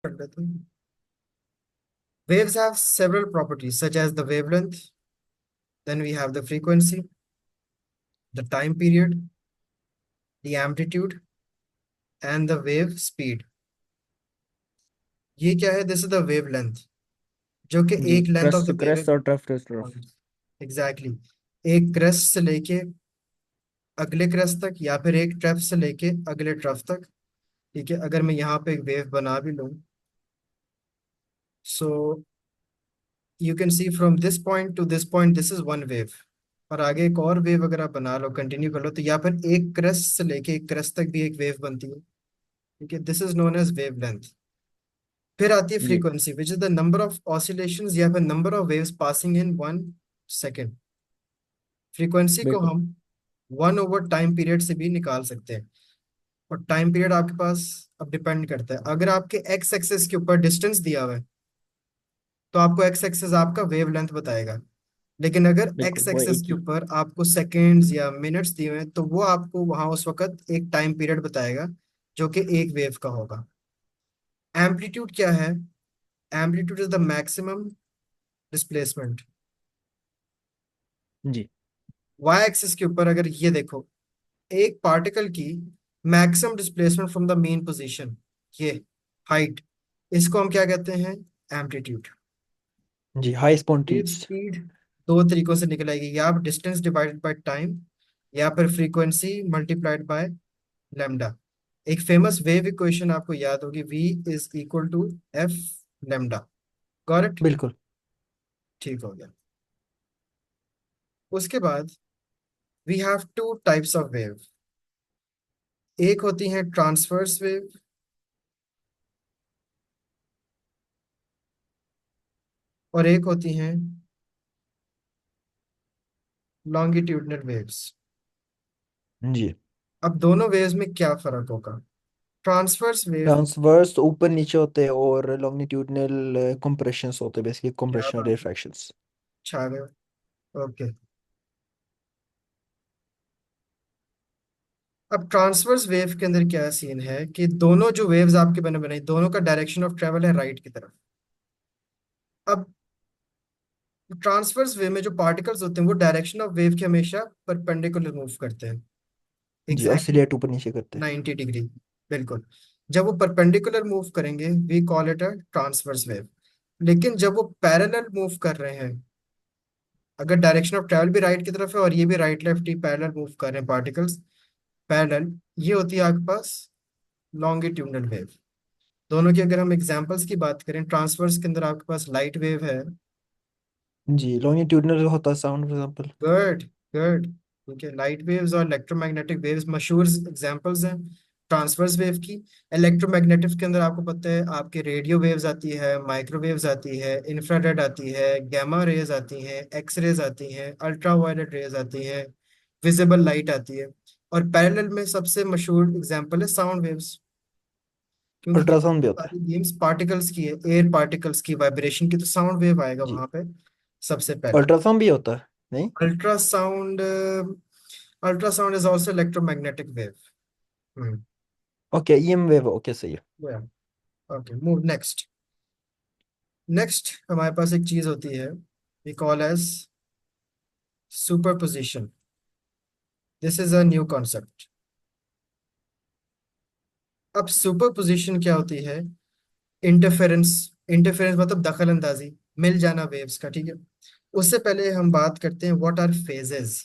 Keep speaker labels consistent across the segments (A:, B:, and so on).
A: कर लेते हैं। Waves have several properties such as the wavelength, then we have the frequency, the time period, the amplitude and the wave speed. ये क्या है? This is the wave length, जो कि
B: जी,
A: एक length of
B: crust
A: the wave है।
B: Crust और trough to trough.
A: Exactly एक crest से लेके अगले क्रेस्ट तक या फिर एक ट्रफ से लेके अगले ट्रफ तक। ठीक है, अगर मैं यहाँ पे एक वेव बना भी लूँ, so you can see from this point two this point this is one wave. और आगे एक और वेव अगर आप बना लो, कंटिन्यू कर लो, तो यहाँ पर एक क्रेस्ट से लेके एक क्रेस्ट तक भी एक वेव बनती है। ठीक है, this is known as wavelength. फिर आती है
B: जी,
A: frequency, which is the number of oscillations या फिर number of waves passing in one second. Frequency को
B: बिल्कुल।
A: हम 1/टाइम पीरियड से भी निकाल सकते हैं। और टाइम पीरियड आपके पास अब डिपेंड करता है, अगर आपके एक्स एक्सेस के ऊपर डिस्टेंस दिया हुआ है तो आपको एक्स एक्सेस आपका वेव लेंथ बताएगा। लेकिन अगर
B: बिल्कुल
A: एक्स
B: वो
A: एक्सेस
B: एक
A: के
B: ही।
A: ऊपर आपको सेकेंड्स या मिनट्स दिए हुए हैं तो वो आपको वहां उस वक्त एक टाइम पीरियड बताएगा, जो कि एक वेव का होगा। एम्पलीट्यूड क्या है? Amplitude is the maximum displacement.
B: जी,
A: वाई एक्सिस के ऊपर अगर ये देखो, एक पार्टिकल की maximum displacement from the mean position, ये हाइट, इसको हम क्या कहते हैं? एम्पलीट्यूड।
B: जी, हाई
A: वेव
B: स्पॉन्टिन्यूड्स।
A: स्पीड दो तरीकों से निकलेगी, या आप डिस्टेंस डिवाइडेड बाय टाइम या फिर फ्रीक्वेंसी मल्टीप्लाइड बाय लेमडा। एक फेमस वेव इक्वेशन आपको याद होगी, v is equal to F lambda. Got it?
B: बिल्कुल।
A: ठीक हो गया। उसके बाद we have two types of wave. एक होती है ट्रांसवर्स वेव और एक होती हैं लॉन्गिट्यूडनल वेव्स।
B: जी,
A: अब दोनों वेव्स में क्या फर्क होगा? Transverse wave.
B: ट्रांसवर्स ऊपर नीचे होते हैं और लॉन्गिट्यूडनल कंप्रेशंस होते हैं, बेसिकली
A: क्या
B: कंप्रेशन
A: बात है,
B: रिफ्रैक्शंस।
A: छा गए। ओके। अब ट्रांसवर्स वेव के अंदर क्या सीन है कि दोनों जो वेव्स आपके बने बने दोनों का डायरेक्शन ऑफ ट्रेवल है राइट की तरफ। अब ट्रांसवर्स वेव में जो पार्टिकल्स होते हैं वो डायरेक्शन ऑफ वेव के हमेशा परपेंडिकुलर मूव करते हैं।
B: जी,
A: एग्जैक्टली
B: ऑसिलेट ऊपर नीचे करते हैं।
A: 90 डिग्री। बिल्कुल। जब वो परपेंडिकुलर मूव करेंगे we call it a transverse wave. लेकिन जब वो पैरेलल मूव कर रहे हैं, अगर डायरेक्शन ऑफ ट्रैवल भी राइट की तरफ है और ये भी राइट लेफ्ट ही पैरेलल मूव कर रहे हैं पार्टिकल्स, पैरेलल, ये होती है आपके पास लॉन्गिट्यूडनल वेव। दोनों की अगर हम एग्जांपल्स की बात करें, ट्रांसवर्स के अंदर आपके पास लाइट वेव है।
B: जी, लॉन्गिट्यूडनल होता है sound for example.
A: Good, good. ठीक है, लाइट वेव्स और इलेक्ट्रोमैग्नेटिक वेव्स मशहूर एग्जांपल्स हैं ट्रांसवर्स वेव की। इलेक्ट्रोमैग्नेटिक के अंदर आपको पता है आपके रेडियो वेव्स आती है, माइक्रोवेव्स आती है, इंफ्रारेड आती है, गैमा रेज आती हैं, एक्स रेज आती हैं, अल्ट्रा वायलेट रेज आती हैं, विजिबल लाइट आती है। और पैरेलल में सबसे मशहूर एग्जांपल है साउंड वेव्स, क्योंकि ये
B: अल्ट्रासाउंड भी होता है।
A: सारी गेम्स पार्टिकल्स की है, एयर पार्टिकल्स की वाइब्रेशन की, तो साउंड वेव आएगा
B: जी,
A: वहां पे सबसे पहले।
B: अल्ट्रासाउंड भी होता है नहीं?
A: Ultrasound, ultrasound is also electromagnetic wave. Hmm.
B: Okay, EM wave, okay सही है।
A: Okay, move next. नेक्स्ट हमारे पास एक चीज होती है, we call as superposition. This is a new concept. अब सुपरपोजिशन क्या होती है? इंटरफेरेंस। इंटरफेरेंस मतलब दखल अंदाजी, मिल जाना वेव्स का। ठीक है, उससे पहले हम बात करते हैं व्हाट आर फेजेस।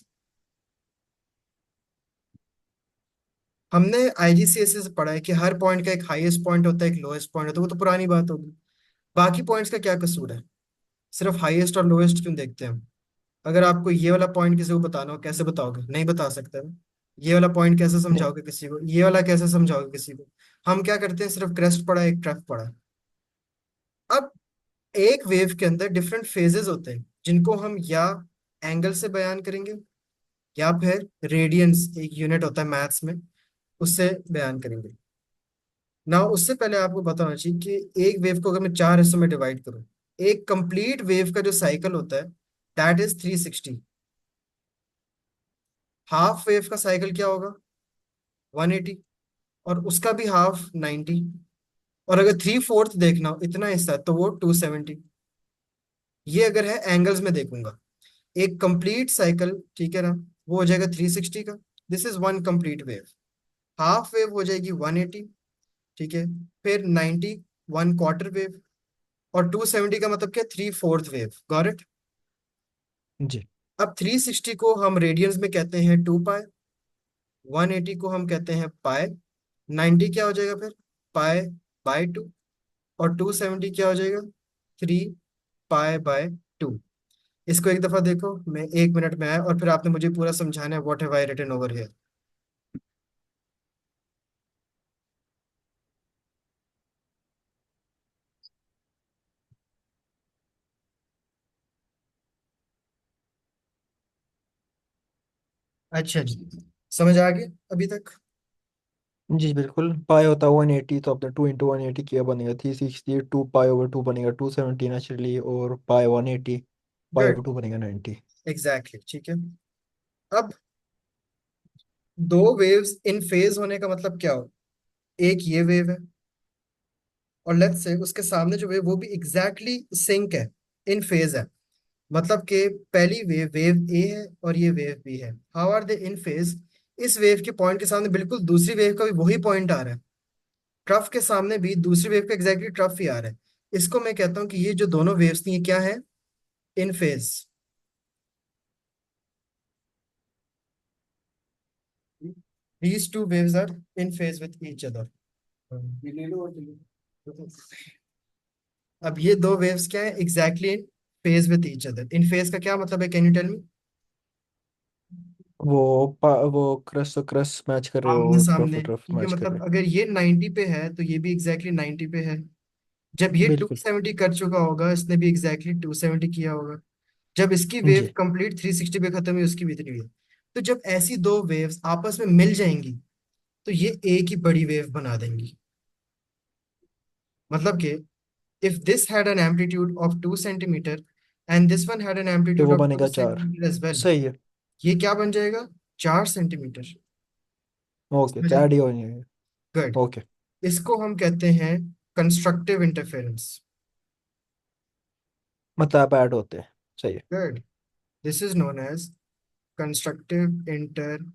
A: हमने आईजीसीएस से पढ़ा है कि हर पॉइंट का एक हाईएस्ट पॉइंट होता है, एक लोएस्ट पॉइंट होता है, वो तो पुरानी बात होगी। बाकी पॉइंट्स का क्या कसूर है? सिर्फ हाईएस्ट और लोएस्ट क्यों देखते हैं हम? अगर आपको ये वाला पॉइंट किसी को बताना हो, कैसे बताओगे? नहीं बता सकते ना। ये वाला पॉइंट कैसे
B: नहीं।
A: समझाओगे किसी को? ये वाला कैसे समझाओगे किसी को? हम क्या करते हैं, सिर्फ क्रेस्ट पढ़ा, एक ट्रफ पढ़ा। अब एक वेव के अंदर डिफरेंट फेजेस होते हैं, जिनको हम या एंगल से बयान करेंगे या फिर रेडियंस, एक यूनिट होता है मैथ्स में, उससे बयान करेंगे ना। उससे पहले आपको बताना चाहिए कि एक वेव को अगर मैं चार हिस्सों में डिवाइड करूं, एक कंप्लीट वेव का जो साइकिल होता है दैट इज 360। हाफ वेव का साइकिल क्या होगा? 180। और उसका भी हाफ 90। और अगर 3/4 देखना हो, इतना हिस्सा है, तो वो 270। ये अगर है एंगल्स में देखूंगा। एक कंप्लीट साइकिल, ठीक है ना, वो हो जाएगा 360 का। This is one complete wave. Half wave हो जाएगी 180, ठीक है। फिर 90, वन क्वार्टर वेव। और 270 का मतलब क्या, 3/4 वेव। Got it.
B: जी।
A: अब 360 को हम रेडियंस में कहते हैं 2 पाई, 180 को हम कहते हैं पाई, 90 क्या हो जाएगा फिर, पाई/2, और 270 क्या हो जाएगा, 3 पाई/2। इसको एक दफा देखो, मैं 1 मिनट में आया, और फिर आपने मुझे पूरा समझाना है what have I written over here. अच्छा जी, समझ आ गया अभी तक?
B: जी बिल्कुल, पाई होता है 180, तो आपने 2 × 180 किया, बनेगा 360। 2 पाई/2 बनेगा 270 नेचुरली, और पाई 180,
A: गुड,
B: पाई/2 बनेगा 90।
A: एग्जैक्टली, ठीक है। अब दो वेव्स इन फेज होने का मतलब क्या हो, एक ये वेव है, और लेट्स से उसके सामने जो वेव, वो भी एग्जैक्टली सिंक है, इन फेज है। मतलब कि पहली वेव, वेव ए है, और ये वेव बी है। How are they in phase? इस वेव के पॉइंट के सामने बिल्कुल दूसरी वेव का भी वही पॉइंट आ रहा है। ट्रफ के सामने भी दूसरी वेव का एग्जैक्टली ट्रफ ही आ रहा है। इसको मैं कहता हूँ कि ये जो दोनों वेव्स थी, ये क्या है, इन phase. These two waves are in phase with each other. अब ये दो वेव्स क्या है, exactly in phase with each other. In phase का क्या मतलब है, कैन यू टेल मी?
B: वो क्रस से क्रस मैच कर रहे
A: आमने
B: हो, ट्रफ
A: सामने,
B: ट्रफ
A: ठीक है।
B: मैच कर
A: मतलब
B: रहे
A: अगर ये 90 पे है, तो ये भी एग्जैक्टली 90 पे है। जब ये
B: हो।
A: टू
B: बिल्कुल।
A: सेवेंटी कर चुका होगा, इसने भी एग्जैक्टली 270 किया होगा। जब इसकी वेव
B: जी।
A: कंप्लीट 360 पे खत्म हुई, उसकी भी इतनी हुई। तो जब ऐसी दो वेव्स आपस में मिल जाएंगी, तो ये एक ही बड़ी वेव बना देंगी। मतलब कि if this had an amplitude of 2 centimeter and this one had an
B: तो
A: amplitude
B: वो
A: of 2
B: बनेगा 4।
A: centimeter as well,
B: सही है।
A: ये क्या बन जाएगा, 4 सेंटीमीटर।
B: ओके,
A: समझ
B: तो
A: आ?
B: ऐड ही हो जाएंगे।
A: गुड।
B: ओके।
A: इसको हम कहते हैं कंस्ट्रक्टिव इंटरफेरेंस।
B: मतलब आप ऐड होते हैं। सही है।
A: Good. This is known as constructive interference.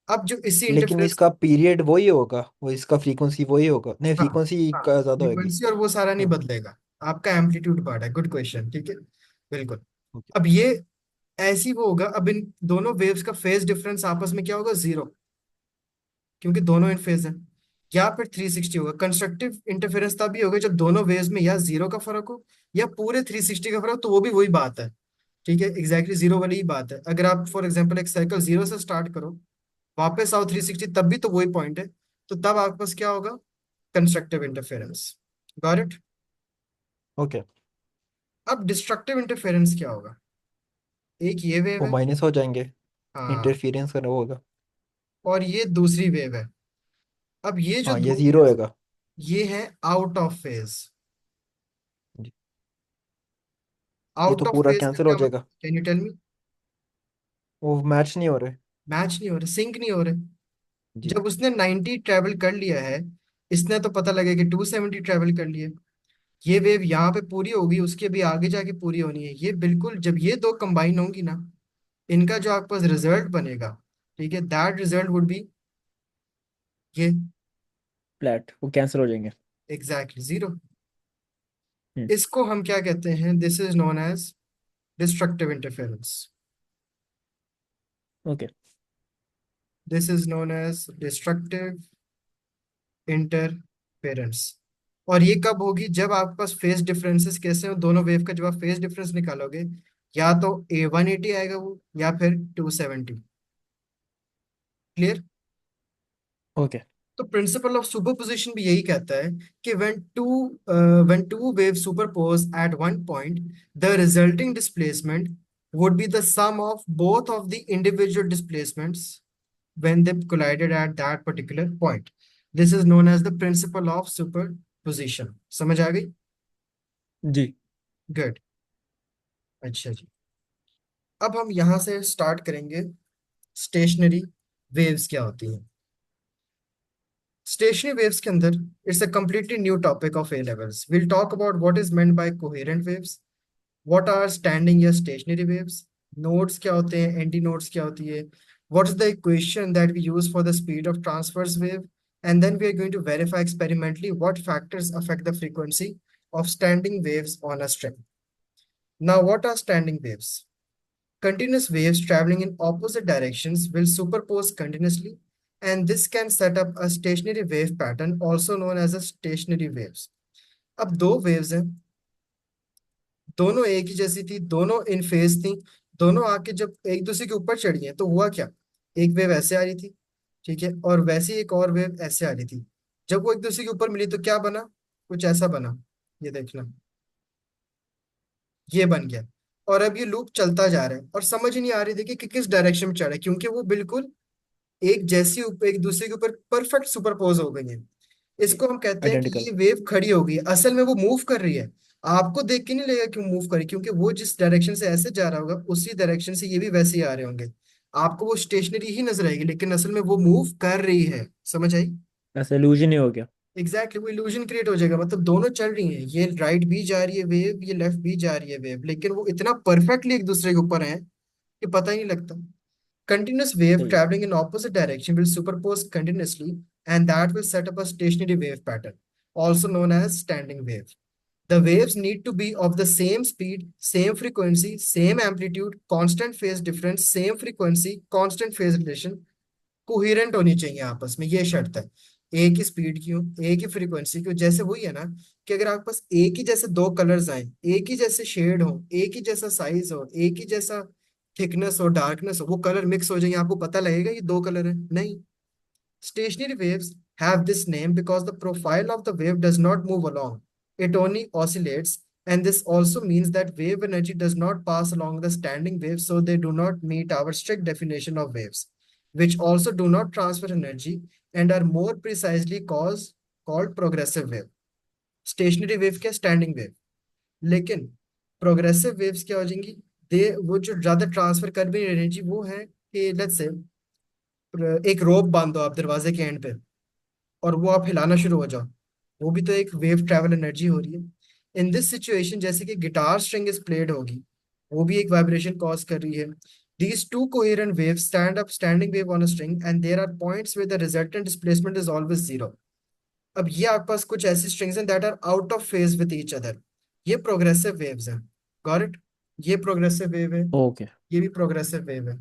A: अब जो इसी
B: लेकिन
A: इंटरफेरेंस,
B: इसका पीरियड वही होगा, वो इसका फ्रीक्वेंसी वही होगा, नहीं
A: हाँ
B: फ्रीक्वेंसी
A: हाँ,
B: का ज्यादा होगी।
A: फ्रीक्वेंसी और वो सारा नहीं
B: हाँ।
A: बदलेगा। आपका एम्पलीट्यूड बढ़ा है, गुड क्वेश्चन, ठीक है। बिल्कुल।
B: ओके।
A: अब ये ऐसी वो होगा, अब इन दोनों वेव्स का फेज डिफरेंस आपस में क्या होगा, 0, क्योंकि दोनों इन फेज है। या फिर 360 होगा। कंस्ट्रक्टिव इंटरफेरेंस तभी होगा जब दोनों वेव्स में या 0 का फर्क हो, या पूरे 360 का फर्क हो, तो वो भी वही बात है। ठीक है, एग्जैक्टली 0 वाली ही बात है। अगर आप फॉर एग्जाम्पल एक साइकिल 0 से स्टार्ट करो, वापस आओ 360, तब भी तो वही पॉइंट है। तो तब आपके पास क्या होगा, constructive interference. Got it?
B: Okay.
A: अब डिस्ट्रक्टिव इंटरफेरेंस क्या होगा? एक ये वेव
B: वो
A: है,
B: माइनस हो जाएंगे।
A: हाँ,
B: इंटरफेरेंस करना होगा।
A: और ये दूसरी वेव है। अब ये जो
B: हाँ, ये
A: दो
B: जीरो
A: वेव्स,
B: होएगा।
A: ये है आउट ऑफ फेज।
B: जी। ये
A: आउट
B: तो
A: ऑफ
B: पूरा
A: फेज का
B: कैंसिल हो
A: क्या मतलब,
B: जाएगा।
A: Can you tell me?
B: वो मैच नहीं हो रहे।
A: मैच नहीं हो रहे, सिंक नहीं हो रहे।
B: जी।
A: जब उसने 90 ट्रेवल कर लिया है, इसने तो पता लगे कि 270 ट्रेवल कर लिया। ये वेव यहाँ पे पूरी होगी, उसके भी आगे जाके पूरी होनी है। ये बिल्कुल जब ये दो कंबाइन होंगी ना, इनका जो आपके पास रिजल्ट बनेगा, ठीक है, दैट रिजल्ट वुड बी ये,
B: फ्लैट, वो कैंसिल हो जाएंगे।
A: एग्जैक्टली 0।
B: हम्म।
A: इसको हम क्या कहते हैं, this is known as destructive interference.
B: Okay.
A: This is known as destructive interference. और ये कब होगी, जब आपके पास फेज डिफरेंसेस कैसे हो दोनों वेव का, जब आप फेज डिफरेंस निकालोगे, या तो A180 आएगा वो, या फिर 270। क्लियर?
B: ओके।
A: तो प्रिंसिपल ऑफ सुपरपोजिशन भी यही कहता है कि when two waves superpose at one point, the resulting displacement would be the sum of both of the individual displacements when they collided at that particular point. This is known as the principle of superposition. समझ आ गई?
B: जी।
A: Good. अच्छा जी, अब हम यहाँ से start करेंगे, stationery waves क्या होती हैं। स्टेशनरी वेव्स के अंदर it's a completely new topic of A levels. Will talk about what is meant by coherent waves, what are standing या स्टेशनरी वेव्स, नोड्स क्या होते हैं, एंटी नोड्स क्या होती है, what is the equation that we use for the speed of transverse wave, and then we are going to verify experimentally what factors affect the frequency of standing waves on a string. Now, what are standing waves? Continuous waves traveling in opposite directions will superpose continuously, and this can set up a stationary wave pattern, also known as a stationary waves. अब दो waves हैं, दोनों एक ही जैसी थी, दोनों इन phase थी, दोनों आके जब एक दूसरे के ऊपर चढ़ी हैं तो हुआ क्या? एक वेव ऐसे आ रही थी, ठीक है, और वैसे ही एक और वेव ऐसे आ रही थी। जब वो एक दूसरे के ऊपर मिली तो क्या बना? कुछ ऐसा बना, ये देखना, ये बन गया। और अब ये लूप चलता जा रहा है और समझ ही नहीं आ रही थी कि किस डायरेक्शन में चढ़ा है, क्योंकि वो बिल्कुल एक जैसी एक दूसरे के ऊपर परफेक्ट सुपरपोज हो गई है। इसको हम कहते हैं कि
B: आइडेंटिकल।
A: ये वेव खड़ी हो गई है, असल में वो मूव कर रही है। आपको देख के नहीं लगेगा कि मूव करी, क्योंकि वो जिस डायरेक्शन से ऐसे जा रहा होगा उसी डायरेक्शन से ये भी वैसे ही आ रहे होंगे। आपको वो स्टेशनरी ही नजर आएगी, लेकिन असल में वो मूव कर रही है। समझ आई?
B: ऐसा इल्यूजन ही हो गया।
A: एग्जैक्टली, वो इल्यूजन क्रिएट हो जाएगा। मतलब दोनों चल रही हैं, ये राइट भी जा रही है वेव, ये लेफ्ट भी जा रही है वेव, लेकिन वो इतना परफेक्टली एक दूसरे के ऊपर है कि पता ही नहीं लगता। Continuous wave
B: सही है।
A: traveling in opposite direction will superpose continuously, and that will set up a stationary wave pattern, also known as standing wave. The waves need to be of the same speed, same frequency, same amplitude, constant phase difference, same frequency, constant phase relation, coherent होनी चाहिए आपस में, ये शर्त है। एक ही speed की हो, एक ही फ्रीक्वेंसी की हो। जैसे वही है ना कि अगर आपके पास एक ही जैसे दो कलर्स आए, एक ही जैसे शेड हो, एक ही जैसा साइज हो, एक ही जैसा थिकनेस हो, डार्कनेस हो, वो कलर मिक्स हो जाएंगे, आपको पता लगेगा ये दो कलर है? नहीं। Stationary waves have this name because the profile of the wave does not move along. It only oscillates, and this also means that wave energy does not pass along the standing wave, so they do not meet our strict definition of waves, which also do not transfer energy and are more precisely called progressive wave. Stationary wave क्या? Standing wave. लेकिन progressive waves क्या हो जाएंगी? दे वो जो ज्यादा transfer कर भी नहीं एनर्जी, वो है कि लेट्स से एक रोप बांध दो आप दरवाजे के एंड पे, और वो आप हिलाना शुरू हो जाओ, वो भी तो एक वेव ट्रैवल एनर्जी हो रही है। इन दिस सिचुएशन, जैसे कि गिटार स्ट्रिंग इज प्लेड होगी, वो भी एक वाइब्रेशन कॉज कर रही है। These two coherent wave stand up standing wave on a string, and there are points with the resultant displacement is always zero. अब ये आपके पास कुछ ऐसी स्ट्रिंग्स हैं that are out of phase with each other, ये progressive waves हैं। Got it? ये प्रोग्रेसिव वेव है,
B: ओके।
A: ये भी प्रोग्रेसिव वेव है।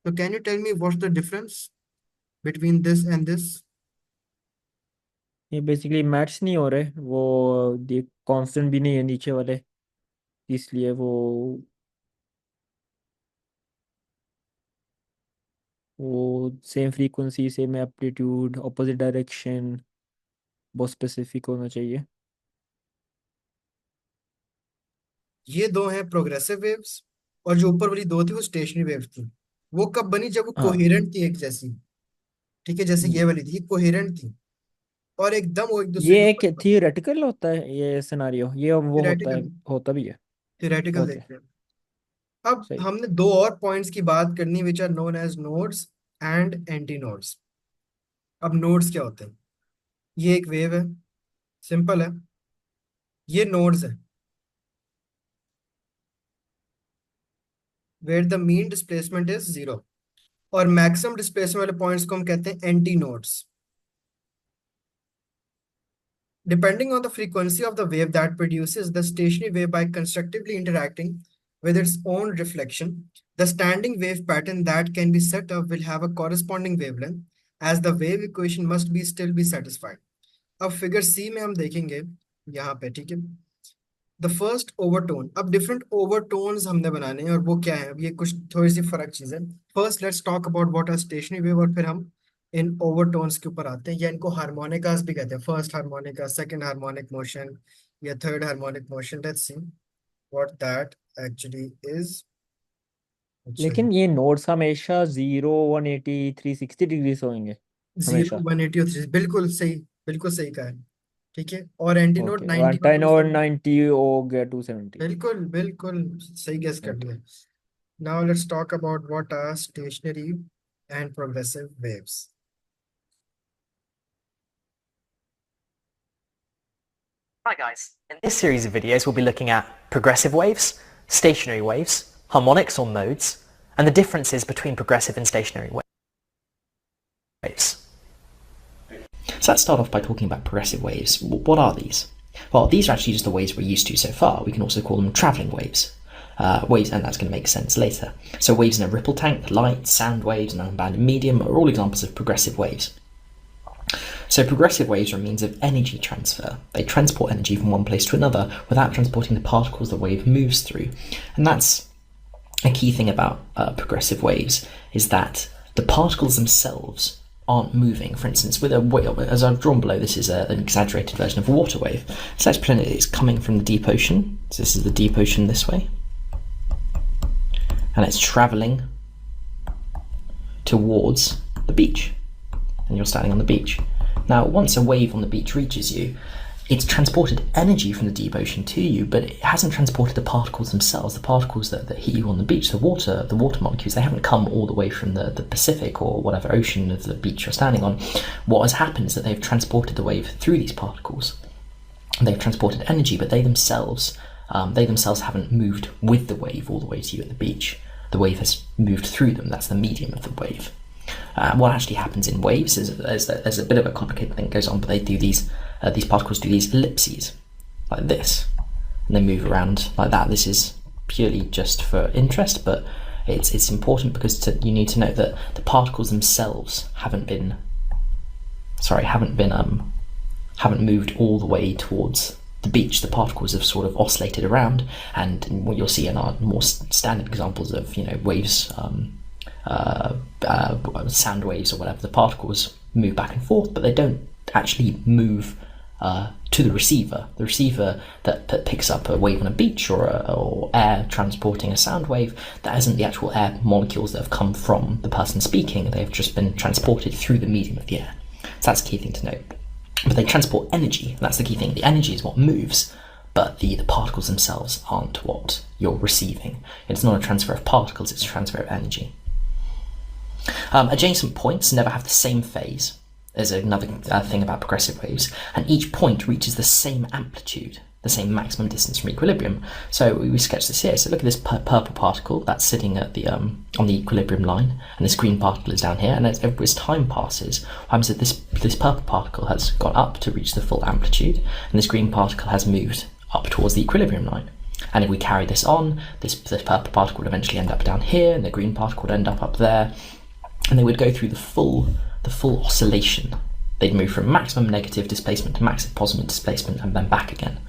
A: तो can you tell me what's the difference between this and this?
B: ये बेसिकली मैच नहीं हो रहे वो, ये कांस्टेंट भी नहीं है नीचे वाले, इसलिए वो same frequency same amplitude opposite direction, बहुत स्पेसिफिक होना चाहिए।
A: ये दो हैं प्रोग्रेसिव वेव्स, और जो ऊपर वाली दो थी वो स्टेशनरी वेव थी। वो कब बनी? जब वो
B: हाँ
A: कोहेरेंट थी एक जैसी, ठीक है, जैसे ये
B: जी।
A: वाली थी, ये कोहेरेंट थी, और एकदम वो एक दूसरे
B: ये
A: के
B: एक
A: ऊपर।
B: थियोरेटिकल होता है ये सिनारियो, ये वो होता है,
A: थियोरेटिकल,
B: होता भी है।
A: Theoretical
B: okay.
A: देख रहे हैं। अब
B: सही।
A: हमने दो और पॉइंट्स की बात करनी, which are known as nodes and antinodes. अब नोड्स क्या होते हैं? ये एक वेव है, सिंपल है, ये नोड्स है where the mean displacement is zero, और मैक्सिमम डिस्प्लेसमेंट वाले पॉइंट्स को हम कहते हैं anti nodes. Depending on the frequency of the wave that produces the stationary wave by constructively interacting with its own reflection, the standing wave pattern that can be set up will have a corresponding wavelength, as the wave equation must be still be satisfied. अब figure सी में हम देखेंगे यहाँ पे, ठीक है, the first overtone. अब different overtones हमने बनाने हैं, और वो क्या है? अब ये कुछ थोड़ी सी फर्क चीज है। First let's talk about what are stationary wave, और फिर हम इन ओवरटोन्स के ऊपर आते हैं, या इनको हारमोनिकास भी कहते हैं। First harmonica, second harmonic motion, या third harmonic motion. Let's see what that actually is. अच्छा,
B: लेकिन ये नोट्स हमेशा 0, 180, 360 डिग्री से होंगे
A: जीरो,
B: हमेशा।
A: 180 और 3, बिल्कुल सही, बिल्कुल सही कहा है। ठीक है, और एंटी नोट
B: ओके,
A: 90 और
B: 110 और
A: 270।
B: 90 हो गया 270।
A: बिल्कुल बिल्कुल सही गेस कर
B: ओके।
A: लिया। Now let's talk about what are stationary and progressive waves.
C: Hi guys, in this series of videos we'll be looking at progressive waves, stationary waves, harmonics or modes, and the differences between progressive and stationary waves.
D: So let's start off by talking about progressive waves. What are these? Well, these are actually just the waves we're used to so far. We can also call them travelling waves. Waves, and that's going to make sense later. So waves in a ripple tank, light, sound waves, and unbounded medium are all examples of progressive waves. So progressive waves are a means of energy transfer. They transport energy from one place to another without transporting the particles the wave moves through. And that's a key thing about progressive waves, is that the particles themselves aren't moving. For instance, with a wave, as I've drawn below, this is an exaggerated version of a water wave. So let's pretend it's coming from the deep ocean. So this is the deep ocean this way. And it's travelling towards the beach. And you're standing on the beach. Now, once a wave on the beach reaches you, it's transported energy from the deep ocean to you, but it hasn't transported the particles themselves. The particles that hit you on the beach, the water molecules, they haven't come all the way from the Pacific or whatever ocean of the beach you're standing on. What has happened is that they've transported the wave through these particles. They've transported energy, but they themselves haven't moved with the wave all the way to you at the beach. The wave has moved through them. That's the medium of the wave. What actually happens in waves is there's a bit of a complicated thing that goes on, but they do these particles do these ellipses like this, and they move around like that. This is purely just for interest, but it's important because you need to note that the particles themselves haven't moved all the way towards the beach. The particles have sort of oscillated around, and what you'll see in our more standard examples of waves. Sound waves or whatever, the particles move back and forth, but they don't actually move to the receiver. The receiver that picks up a wave on a beach or air transporting a sound wave, that isn't the actual air molecules that have come from the person speaking. They've just been transported through the medium of the air. So that's a key thing to note. But they transport energy. That's the key thing. The energy is what moves, but the particles themselves aren't what you're receiving. It's not a transfer of particles, it's a transfer of energy. Adjacent points never have the same phase. There's another thing about progressive waves, and each point reaches the same amplitude, the same maximum distance from equilibrium. So we sketch this here. So look at this purple particle that's sitting at the on the equilibrium line, and this green particle is down here. And as time passes, what happens is this purple particle has gone up to reach the full amplitude, and this green particle has moved up towards the equilibrium line. And if we carry this on, this purple particle would eventually end up down here, and the green particle would end up there. And they would go through the full oscillation. They'd move from maximum negative displacement to maximum positive displacement and then back again.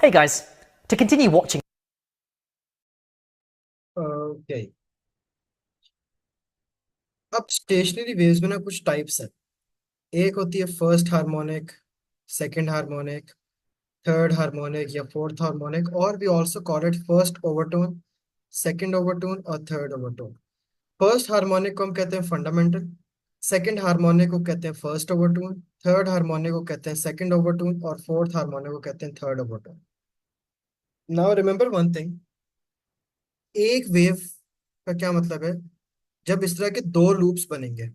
C: Hey guys, to continue watching.
A: Okay. अब stationary waves में ना कुछ types है। एक होती है first harmonic, second harmonic, third harmonic या fourth harmonic, और we also call it first overtone, second overtone और थर्ड ओवरटोन। फर्स्ट हार्मोनिक को हम कहते हैं फंडामेंटल, सेकंड हार्मोनिक को कहते हैं फर्स्ट ओवरटोन, थर्ड हार्मोनिक को कहते हैं सेकंड ओवरटोन और फोर्थ हार्मोनिक को कहते हैं third overtone. Now remember one thing, एक वेव का क्या मतलब है? जब इस तरह के दो लूप्स बनेंगे।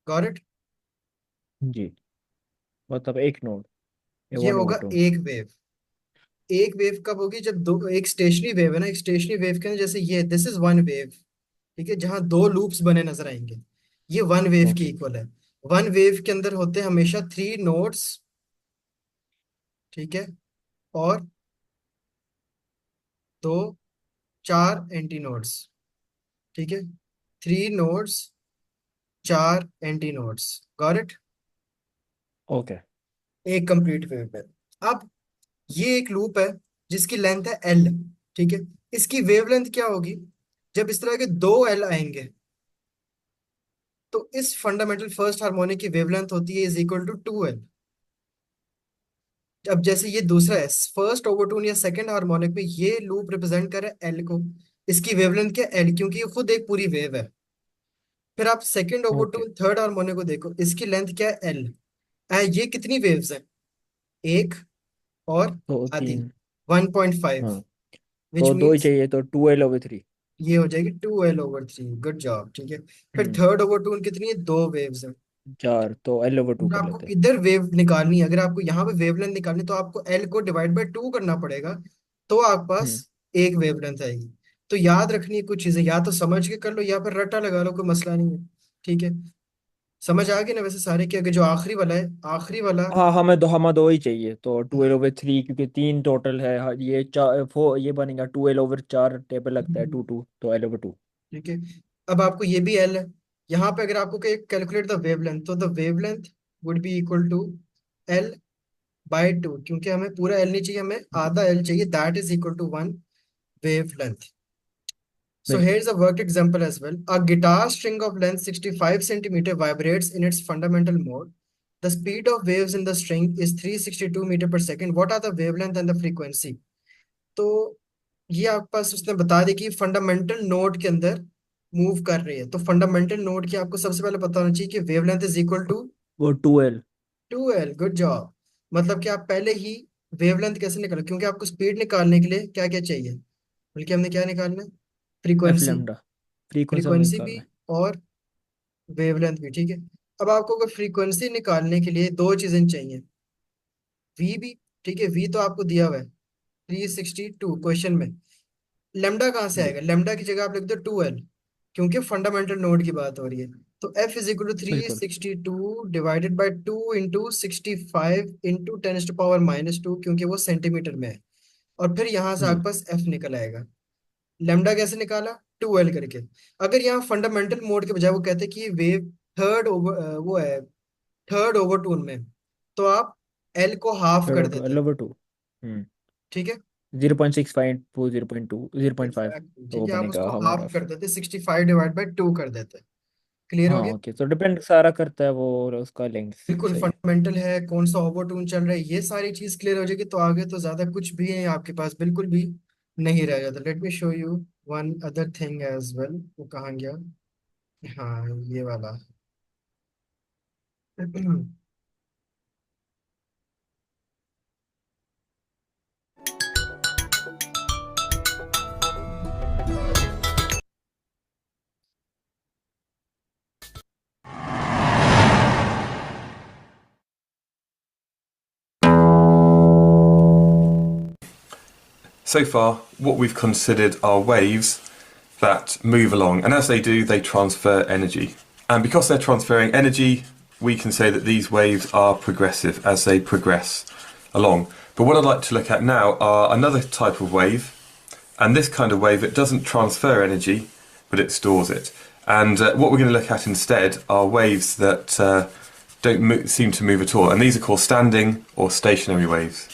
A: Got it?
B: जी, मतलब एक नोड,
A: ये
B: वन ओवर
A: होगा
B: टू।
A: एक वेव। एक वेव कब होगी? जब दो, एक स्टेशनरी वेव है ना, एक स्टेशनरी वेव के अंदर जैसे ये दिस इज वन वेव, ठीक है, जहां दो लूप्स बने नजर आएंगे, ये वन वेव की
B: ओके।
A: इक्वल है। वन वेव के अंदर होते हैं हमेशा थ्री नोड्स, ठीक है, और दो, चार एंटी नोड्स, ठीक है, थ्री नोड्स, चार anti nodes. Got it?
B: Okay.
A: एक कंप्लीट वेव है। अब ये एक लूप है जिसकी लेंथ है एल, ठीक है। इसकी वेवलेंथ क्या होगी? जब इस तरह के दो एल आएंगे तो इस फंडामेंटल फर्स्ट हार्मोनिक की वेवलेंथ होती है is equal to two L. अब जैसे ये दूसरा है फर्स्ट ओवरटोन या सेकंड हार्मोनिक में, ये लूप रिप्रेजेंट कर रहा है एल को, इसकी वेवलेंथ क्या एल, क्योंकि ये खुद एक पूरी वेव है। फिर आप second
B: okay,
A: overtone third harmonic को देखो, इसकी लेंथ क्या है एल। ये कितनी वेव्स हैं? एक और
B: तो
A: आधी,
B: तीन।
A: 1.5।
B: हाँ,
A: विच
B: तो दो ही
A: मीन्स
B: चाहिए, तो 2L/3।
A: ये हो जाएगी 2L/3। गुड जॉब, ठीक है। फिर
B: हम्म।
A: थर्ड ओवर टू कितनी है, दो वेव्स है।
B: 4, तो L/2
A: अगर
B: कर
A: आपको
B: लेते हैं।
A: इधर वेव निकालनी है, अगर आपको यहाँ पे वेवलेंथ निकालनी है, तो आपको एल को डिवाइड बाय टू करना पड़ेगा, तो आपके पास
B: हम्म।
A: एक वेवलेंथ आएगी। तो याद रखनी है कुछ चीजें, या तो समझ के कर लो या फिर रट्टा लगा लो, कोई मसला नहीं है। ठीक है, समझ आ गई ना वैसे सारे के। अगर जो आखिरी वाला है, आखिरी वाला।
B: हाँ, हमें दो ही चाहिए, तो 2L/3, क्योंकि तीन टोटल है। हाँ, ये 4 ये बनेगा 2L/4, टेबल लगता है 2 2, तो L/2।
A: ठीक है, अब आपको ये भी एल है। यहाँ पे अगर आपको कैलकुलेट द वेवलेंथ, तो the wavelength would be equal to L by two, क्योंकि हमें पूरा एल नहीं चाहिए, हमें आधा एल चाहिए, that is equal to one wavelength. So
B: बिल्कुल।
A: here's a worked example as well. A guitar string of length 65 centimeter vibrates in its fundamental mode. The speed of waves in the string is 362 meter per second. What are the wavelength and the frequency? तो ये आपके पास उसने बता दी कि fundamental node के अंदर move कर रही है। तो फंडामेंटल नोड की आपको सबसे पहले पता होना चाहिए कि वेवलेंथ इज इक्वल टू
B: वो 2L।
A: 2L। Good job. मतलब कि आप पहले ही वेवलेंथ कैसे निकालो, क्योंकि आपको स्पीड निकालने के लिए क्या क्या चाहिए, बल्कि हमने क्या निकालना है,
B: एफ
A: फ्रीक्वेंसी।
B: लेमडा फ्रीक्वेंसी हमें
A: फ्रीक्वेंसी भी
B: निकालना है।
A: और वेवलेंथ भी, ठीक है। अब आपको अगर फ्रीक्वेंसी निकालने के लिए दो चीजें चाहिए, वी भी, ठीक है। वी तो आपको दिया हुआ है 362 क्वेश्चन में। लेमडा कहाँ से
B: जी
A: आएगा, लेमडा की जगह आप लिख दो 2L, क्योंकि फंडामेंटल नोड की बात हो रही है। तो F is equal to three
B: बिल्कुल।
A: Sixty two divided by two into 65 into 10⁻⁻², क्योंकि वो सेंटीमीटर में है। और फिर यहाँ से
B: जी
A: आपके पास एफ निकल आएगा। लेमडा कैसे निकाला, 2L करके। अगर यहाँ फंडामेंटल मोड के बजाय वो कहते हैं कि वेव थर्ड ओवर वो है थर्ड ओवरटोन में, तो आप एल को हाफ कर
B: थर्ड टू
A: देते।
B: L/2। हम्म।
A: ठीक है,
B: 0.65 टू 0.2, 0.5,
A: एग्जैक्टली,
B: तो
A: ठीक
B: वो
A: है, आप
B: बनेगा
A: उसको
B: हमारा।
A: हाफ कर देते, 65 डिवाइड बाई टू कर देते। क्लियर हो
B: हाँ,
A: गया।
B: ओके, तो डिपेंड सारा करता है वो, और उसका लेंथ।
A: बिल्कुल,
B: सही है।
A: फंडामेंटल है, कौन सा ओवरटोन चल रहा है, ये सारी चीज क्लियर हो जाएगी, तो आगे तो ज्यादा कुछ भी है आपके पास बिल्कुल भी नहीं रह जाता। Let me show you one other thing as well. वो कहाँ गया, हाँ ये वाला।
E: So far, what we've considered are waves that move along, and as they do, they transfer energy. And because they're transferring energy, we can say that these waves are progressive as they progress along. But what I'd like to look at now are another type of wave, and this kind of wave, it doesn't transfer energy, but it stores it. And what we're going to look at instead are waves that don't seem to move at all, and these are called standing or stationary waves.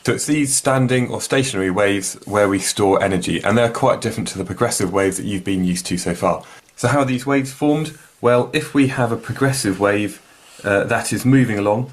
E: So it's these standing or stationary waves where we store energy, and they're quite different to the progressive waves that you've been used to so far. So how are these waves formed? Well, if we have a progressive wave that is moving along,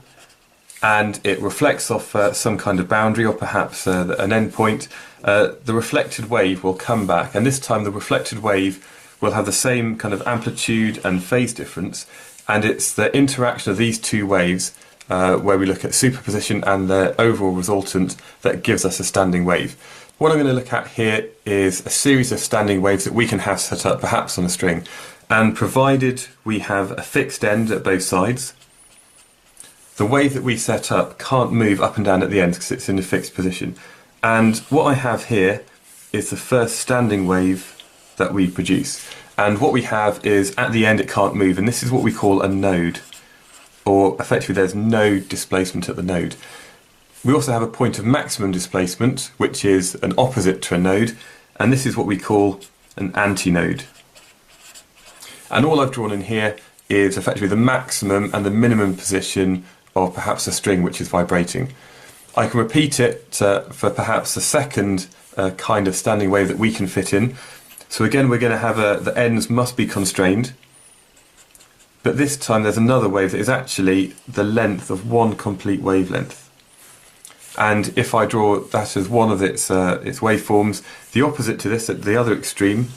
E: and it reflects off some kind of boundary or perhaps an endpoint, the reflected wave will come back, and this time the reflected wave will have the same kind of amplitude and phase difference, and it's the interaction of these two waves where we look at superposition and the overall resultant that gives us a standing wave. What I'm going to look at here is a series of standing waves that we can have set up perhaps on a string, and provided we have a fixed end at both sides, the wave that we set up can't move up and down at the end because it's in a fixed position. And what I have here is the first standing wave that we produce. And what we have is at the end it can't move, and this is what we call a node, or effectively there's no displacement at the node. We also have a point of maximum displacement, which is an opposite to a node, and this is what we call an antinode. And all I've drawn in here is effectively the maximum and the minimum position of perhaps a string which is vibrating. I can repeat it for perhaps the second kind of standing wave that we can fit in. So again, we're going to have the ends must be constrained, but this time there's another wave that is actually the length of one complete wavelength. And if I draw that as one of its waveforms, the opposite to this at the other extreme,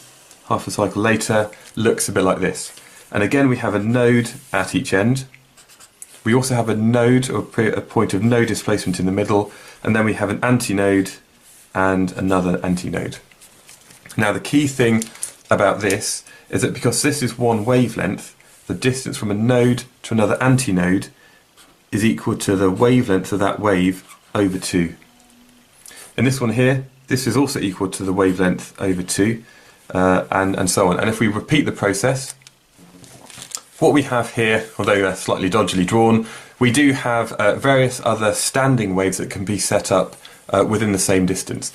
E: half a cycle later, looks a bit like this. And again, we have a node at each end. We also have a node, or a point of no displacement in the middle, and then we have an antinode and another antinode. Now the key thing about this is that because this is one wavelength, the distance from a node to another antinode is equal to the wavelength of that wave over 2. In this one here, this is also equal to the wavelength over 2, and so on. And if we repeat the process, what we have here, although they're slightly dodgily drawn, we do have various other standing waves that can be set up within the same distance.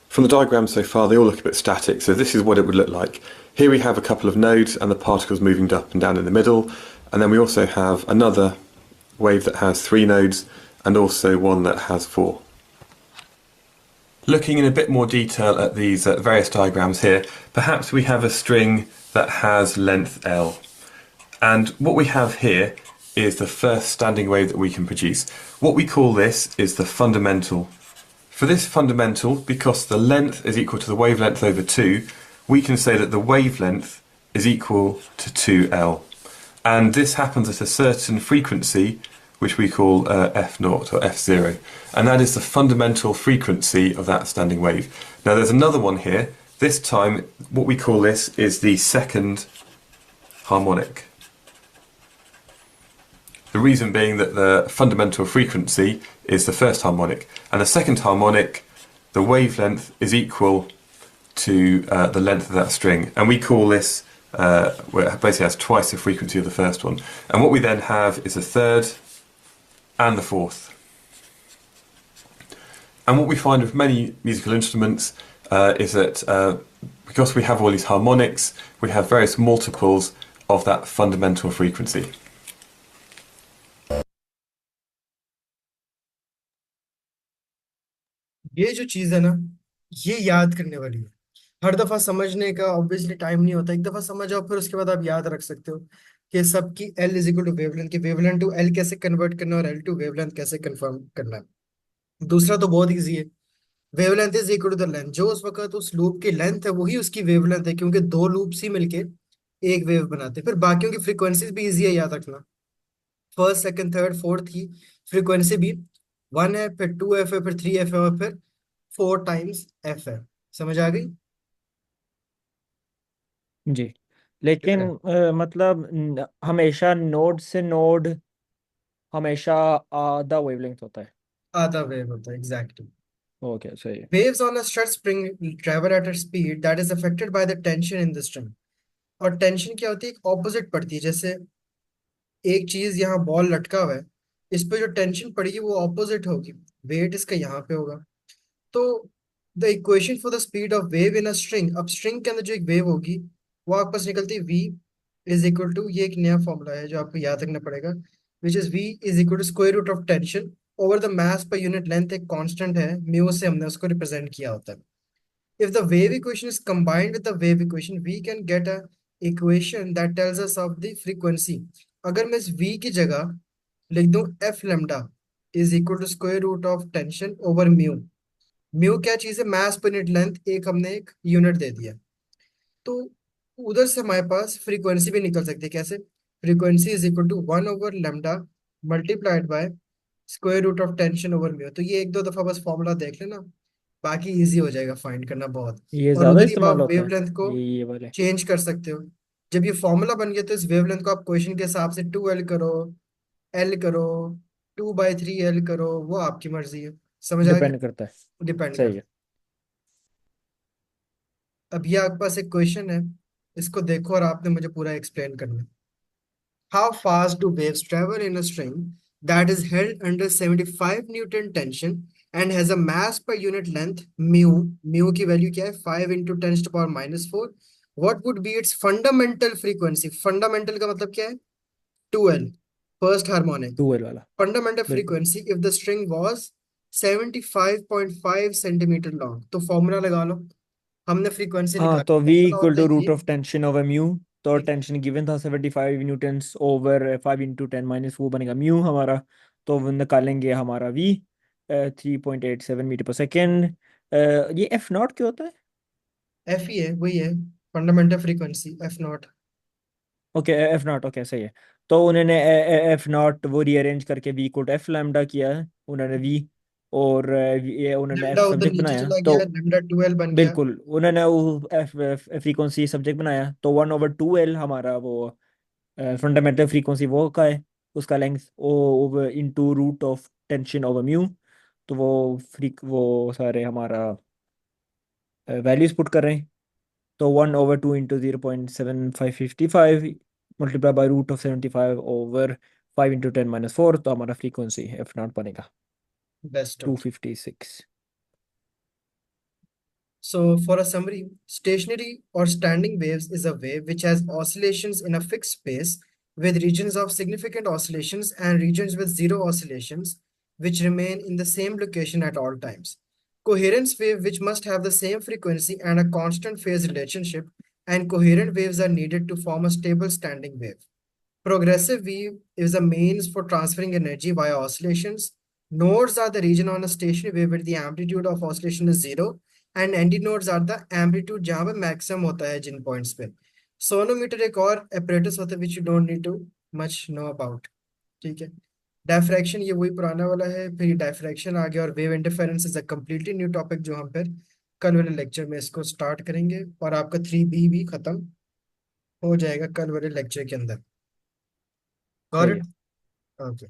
E: From the diagrams so far, they all look a bit static, so this is what it would look like. Here we have a couple of nodes and the particles moving up and down in the middle, and then we also have another wave that has 3 nodes and also one that has 4. Looking in a bit more detail at these various diagrams here, perhaps we have a string that has length L. And what we have here is the first standing wave that we can produce. What we call this is the fundamental. For this fundamental, because the length is equal to the wavelength over 2, we can say that the wavelength is equal to 2L. And this happens at a certain frequency, which we call F0 or F0. And that is the fundamental frequency of that standing wave. Now there's another one here. This time, what we call this is the second harmonic. The reason being that the fundamental frequency is the first harmonic, and the second harmonic, the wavelength is equal to the length of that string, and we call this, where it basically has twice the frequency of the first one. And what we then have is the third and the fourth. And what we find with many musical instruments is that because we have all these harmonics, we have various multiples of that fundamental frequency.
A: ये जो चीज है ना, ये याद करने वाली है। हर दफा समझने का ऑब्वियसली टाइम नहीं होता, एक दफा समझ आओ फिर उसके बाद आप याद रख सकते हो कि सबकी L is equal to wavelength, की वेवलेंथ टू एल कैसे कन्वर्ट करना है और एल टू वेवलेंथ कैसे कन्फर्म करना है। दूसरा तो बहुत इजी है, wavelength is equal to the length. जो उस वक्त उस लूप की लेंथ है वही उसकी वेवलेंथ है, क्योंकि 2 लूप्स ही मिलके एक वेव बनाते हैं। फिर बाकियों की फ्रीक्वेंसीज भी इजी है याद रखना, फर्स्ट सेकंड थर्ड फोर्थ की फ्रीक्वेंसी भी 1 है, फिर 2F है, फिर 3F है, और फिर 4 टाइम्स F है। समझ आ गई?
B: जी। लेकिन मतलब हमेशा नोड से नोड हमेशा आधा वेवलेंथ होता है।
A: आधा वेव होता है, एग्जैक्टली।
B: ओके, सही है।
A: Waves on a straight spring travel at a speed that is affected by the tension in the string। और टेंशन क्या होती है, एक ऑपोजिट पड़ती है। जैसे एक चीज यहाँ बॉल लटका हुआ है, इस पे जो टेंशन पड़ेगी वो ऑपोजिट होगी, वेट इसका यहाँ पे होगा। तो the equation for the speed of wave in a string, अब स्ट्रिंग के अंदर जो एक वेव होगी वो आपके पास निकलती है v इज इक्वल टू, ये एक नया फॉर्मूला है जो आपको याद रखना पड़ेगा, which is v is equal to square root of tension over the mass per unit length. एक कांस्टेंट है म्यू से हमने उसको रिप्रेजेंट किया होता है। If the wave equation is combined with the wave equation, we can get a equation that tells us of the frequency। अगर मैं इस v की जगह लिख दूं f lambda is equal to square root of tension over mu। Mu क्या चीज है, मास पर यूनिट लेंथ, एक हमने एक यूनिट दे दिया। तो उधर से हमारे पास फ्रीक्वेंसी भी निकल सकती है। कैसे? Frequency is equal to 1/λ multiplied by square root of tension over mu. तो ये 1-2 दफा बस फॉर्मूला देख लेना, बाकी इजी हो जाएगा फाइंड करना बहुत।
B: ये
A: और
B: ज्यादा
A: उधर ही
B: इस्तेमाल
A: आप
B: होता है
A: वेवलेंथ को
B: ये वाले।
A: चेंज कर सकते हो। जब ये फॉर्मूला बन गया तो इस वेवलेंथ को आप क्वेश्चन के हिसाब से 2L करो, L करो, 2/3L करो, वो आपकी मर्जी है। समझ आ गया?
B: डिपेंड करता है।
A: डिपेंड
B: सही
A: करता
B: है।
A: है। अब ये आपके पास एक क्वेश्चन है, इसको देखो और आपने मुझे पूरा एक्सप्लेन करना है। How fast do waves travel in a string that is held under 75 Newton tension and has a mass per unit length mu? Mu की वैल्यू क्या है? 5 into 10 to power -4। What would be its fundamental frequency? Fundamental का मतलब क्या है? 2L, first harmonic।
B: Twelve वाला।
A: Fundamental
B: बिल्कुल।
A: frequency if the string was 75.5 centimeter long। तो फॉर्मूला लगा लो, हमने फ्रीक्वेंसी
B: हाँ,
A: निकाली।
B: तो v
A: फॉर्मूला
B: इक्वल
A: होता
B: टू
A: है
B: रूट
A: ये,
B: ऑफ टेंशन ओवर म्यू। तो टेंशन गिवन था 75 न्यूटन्स ओवर 5 इंटू 10 माइनस वो बनेगा म्यू हमारा। तो वो निकालेंगे हमारा v 3.87 मीटर पर सेकेंड। ये एफ नॉट क्यों होता है?
A: एफ ही है, वही है fundamental frequency F0।
B: Okay, F not, okay सही है। तो उन्होंने एफ नॉट वो रीअरेंज करके v equal to F lambda किया है उन्होंने v। और ये उन्होंने
A: लैम्डा
B: एफ
A: उधर
B: सब्जेक्ट
A: नीचे
B: बनाया
A: चला
B: तो
A: गया, लैम्डा 2L बन गया।
B: बिल्कुल उन्होंने वो एफ फ्रीक्वेंसी सब्जेक्ट बनाया तो 1/2L हमारा वो फंडामेंटल फ्रीक्वेंसी वो का है, उसका लेंथ ओ into root of tension over mu. तो वो सारे हमारा वैल्यूज पुट कर रहे हैं। तो 1/2 into 0.7555 multiply by root of 75 over 5 × 10⁻⁴, तो हमारा फ्रीक्वेंसी F0 बनेगा
A: बेस्ट।
B: 256।
A: So, for a summary, stationary or standing waves is a wave which has oscillations in a fixed space with regions of significant oscillations and regions with zero oscillations which remain in the same location at all times. Coherence wave which must have the same frequency and a constant phase relationship, and coherent waves are needed to form a stable standing wave. Progressive wave is a means for transferring energy via oscillations. Nodes are the region on a stationary wave where the amplitude of oscillation is zero, and antinodes are the amplitude जहाँ पे maximum होता है जिन points पे। Sonometer एक और apparatus होता है which you don't need to much know about। ठीक है। डायफ्रैक्शन ये वही पुराना वाला है, फिर डायफ्रैक्शन आ गया, और wave interference is a completely new topic जो हम फिर कल वाले लेक्चर में इसको स्टार्ट करेंगे, और आपका 3B भी खत्म हो जाएगा कल वाले लेक्चर के अंदर। गॉट
B: सही
A: इट?
B: है।
A: ओके।